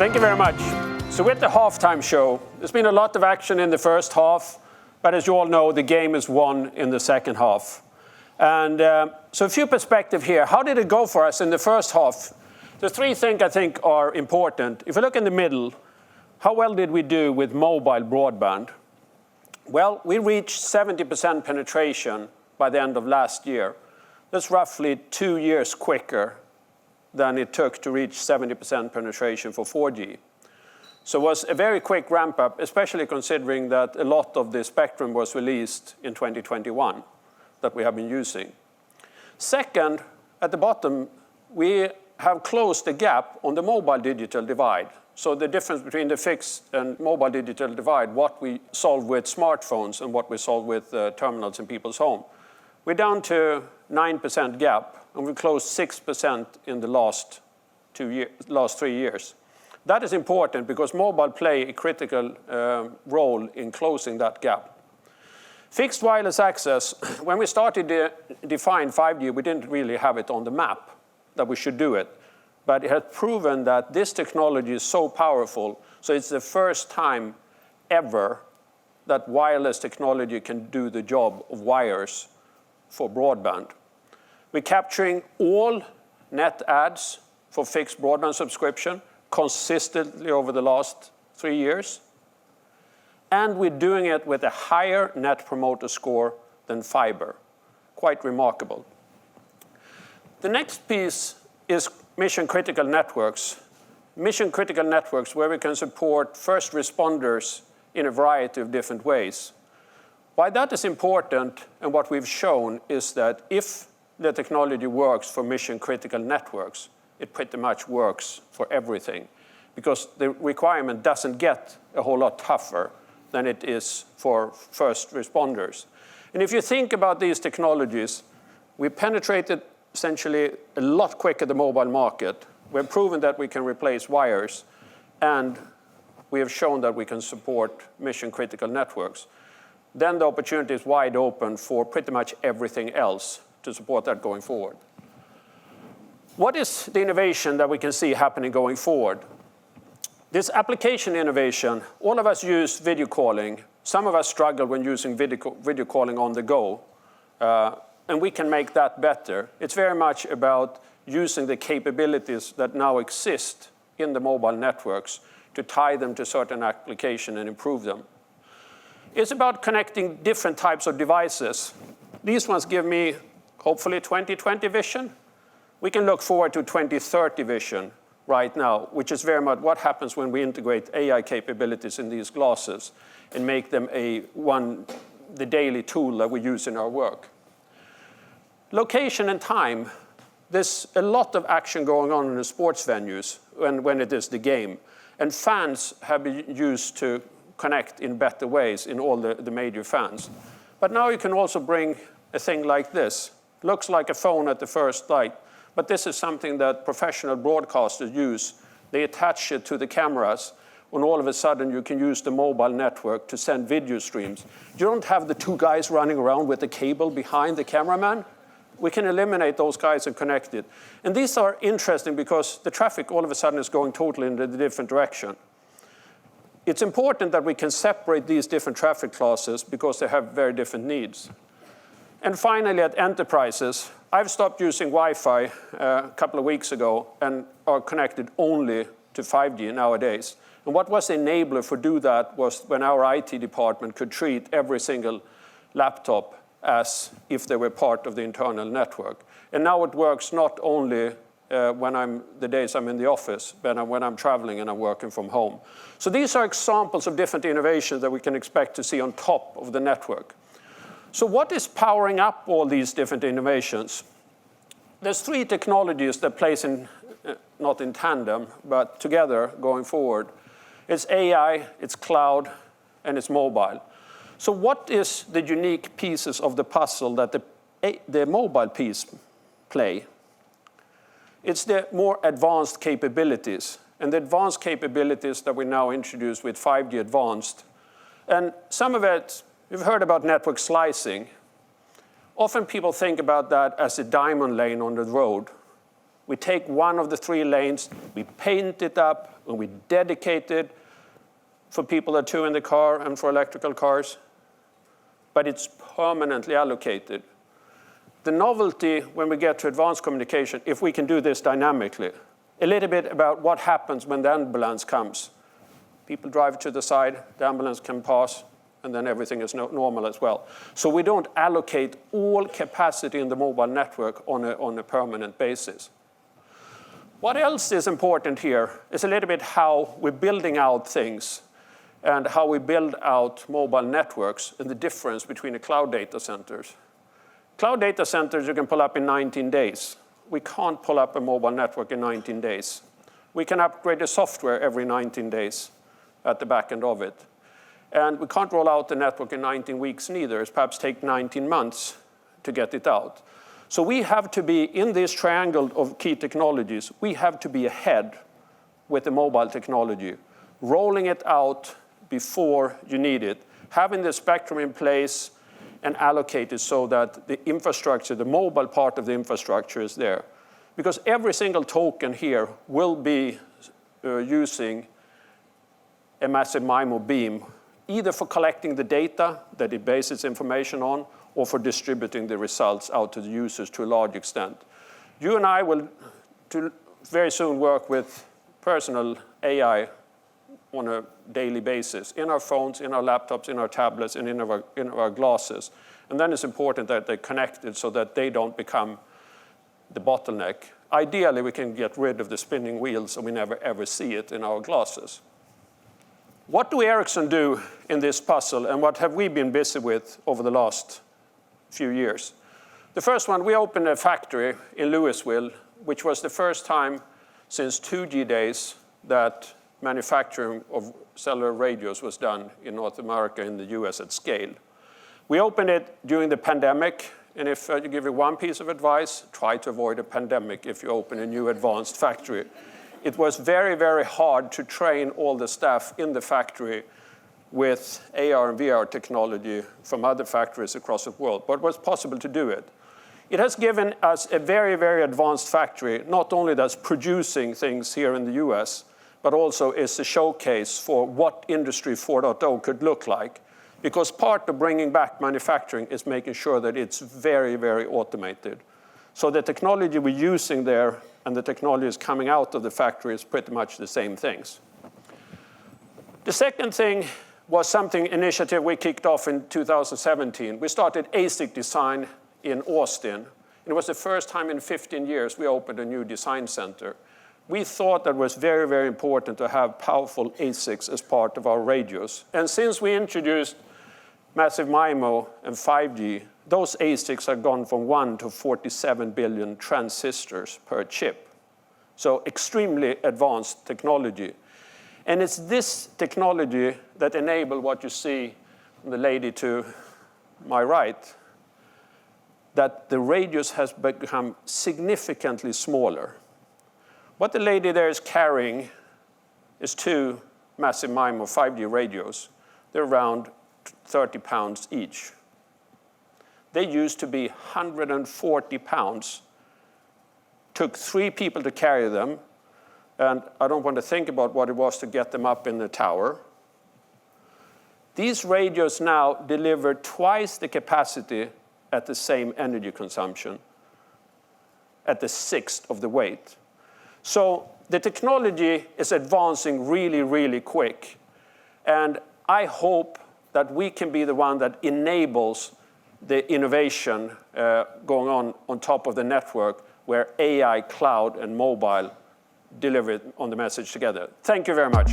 Thank you very much. So with the halftime show, there's been a lot of action in the first half, but as you all know, the game is won in the second half. And so a few perspectives here. How did it go for us in the first half? The three things I think are important. If you look in the middle, how well did we do with mobile broadband? Well, we reached 70% penetration by the end of last year. That's roughly 2 years quicker than it took to reach 70% penetration for 4G. So it was a very quick ramp up, especially considering that a lot of the spectrum was released in 2021 that we have been using. Second, at the bottom, we have closed the gap on the mobile digital divide. So the difference between the fixed and mobile digital divide, what we solve with smartphones and what we solve with terminals in people's home. We're down to 9% gap, and we closed 6% in the last 3 years. That is important because mobile play a critical role in closing that gap. Fixed wireless access, when we started to define 5G, we didn't really have it on the map that we should do it. But it has proven that this technology is so powerful, so it's the first time ever that wireless technology can do the job of wires for broadband. We're capturing all net adds for fixed broadband subscription consistently over the last 3 years. And we're doing it with a higher net promoter score than fiber. Quite remarkable. The next piece is mission-critical networks. Mission-critical networks where we can support first responders in a variety of different ways. Why that is important and what we've shown is that if the technology works for mission-critical networks, it pretty much works for everything because the requirement doesn't get a whole lot tougher than it is for first responders. And if you think about these technologies, we penetrated essentially a lot quicker the mobile market. We've proven that we can replace wires, and we have shown that we can support mission-critical networks. Then the opportunity is wide open for pretty much everything else to support that going forward. What is the innovation that we can see happening going forward? This application innovation, all of us use video calling. Some of us struggle when using video calling on the go. And we can make that better. It's very much about using the capabilities that now exist in the mobile networks to tie them to certain application and improve them. It's about connecting different types of devices. These ones give me, hopefully, 2020 vision. We can look forward to 2030 vision right now, which is very much what happens when we integrate AI capabilities in these glasses and make them the daily tool that we use in our work. Location and time. There's a lot of action going on in the sports venues when it is the game. And fans have been used to connect in better ways in all the major fans. But now you can also bring a thing like this. Looks like a phone at the first sight, but this is something that professional broadcasters use. They attach it to the cameras, and all of a sudden you can use the mobile network to send video streams. You don't have the two guys running around with the cable behind the cameraman. We can eliminate those guys and connect it. And these are interesting because the traffic all of a sudden is going totally in a different direction. It's important that we can separate these different traffic classes because they have very different needs. And finally, at enterprises, I've stopped using Wi-Fi a couple of weeks ago and are connected only to 5G nowadays. And what was the enabler for do that was when our IT department could treat every single laptop as if they were part of the internal network. And now it works not only the days I'm in the office, but when I'm traveling and I'm working from home. So these are examples of different innovations that we can expect to see on top of the network. So what is powering up all these different innovations? There's 3 technologies that plays in, not in tandem, but together going forward. It's AI, it's cloud, and it's mobile. So what is the unique pieces of the puzzle that the mobile piece play? It's the more advanced capabilities. And the advanced capabilities that we now introduce with 5G Advanced. And some of it, you've heard about network slicing. Often people think about that as a diamond lane on the road. We take one of the 3 lanes, we paint it up, and we dedicate it for people that are in the car and for electrical cars. But it's permanently allocated. The novelty when we get to advanced communication, if we can do this dynamically, a little bit about what happens when the ambulance comes. People drive to the side, the ambulance can pass, and then everything is normal as well. So we don't allocate all capacity in the mobile network on a permanent basis. What else is important here is a little bit how we're building out things and how we build out mobile networks and the difference between the cloud data centers. Cloud data centers you can pull up in 19 days. We can't pull up a mobile network in 19 days. We can upgrade the software every 19 days at the back end of it. And we can't roll out the network in 19 weeks neither. It's perhaps take 19 months to get it out. So we have to be, in this triangle of key technologies, we have to be ahead with the mobile technology, rolling it out before you need it, having the spectrum in place and allocated so that the infrastructure, the mobile part of the infrastructure is there. Because every single token here will be using a massive MIMO beam, either for collecting the data that it bases information on, or for distributing the results out to the users to a large extent. You and I will very soon work with personal AI on a daily basis, in our phones, in our laptops, in our tablets, and in our glasses. And then it's important that they're connected so that they don't become the bottleneck. Ideally, we can get rid of the spinning wheels so we never ever see it in our glasses. What do Ericsson do in this puzzle, and what have we been busy with over the last few years? The first one, we opened a factory in Louisville, which was the first time since 2G days that manufacturing of cellular radios was done in North America, in the US at scale. We opened it during the pandemic, and if I give you one piece of advice, try to avoid a pandemic if you open a new advanced factory. It was very, very hard to train all the staff in the factory with AR and VR technology from other factories across the world, but it was possible to do it. It has given us a very, very advanced factory, not only that's producing things here in the US, but also is a showcase for what Industry 4.0 could look like. Because part of bringing back manufacturing is making sure that it's very, very automated. So the technology we're using there and the technologies coming out of the factory is pretty much the same things. The second thing was something initiative we kicked off in 2017. We started ASIC design in Austin. It was the first time in 15 years we opened a new design center. We thought that it was very, very important to have powerful ASICs as part of our radios. And since we introduced massive MIMO and 5G, those ASICs have gone from 1 to 47 billion transistors per chip. So extremely advanced technology. And it's this technology that enabled what you see from the lady to my right, that the radios has become significantly smaller. What the lady there is carrying is 2 massive MIMO 5G radios. They're around 30 pounds each. They used to be 140 pounds. Took 3 people to carry them, and I don't want to think about what it was to get them up in the tower. These radios now deliver twice the capacity at the same energy consumption, at the 1/6 of the weight. So the technology is advancing really, really quick. And I hope that we can be the one that enables the innovation going on top of the network where AI, cloud, and mobile deliver on the message together. Thank you very much.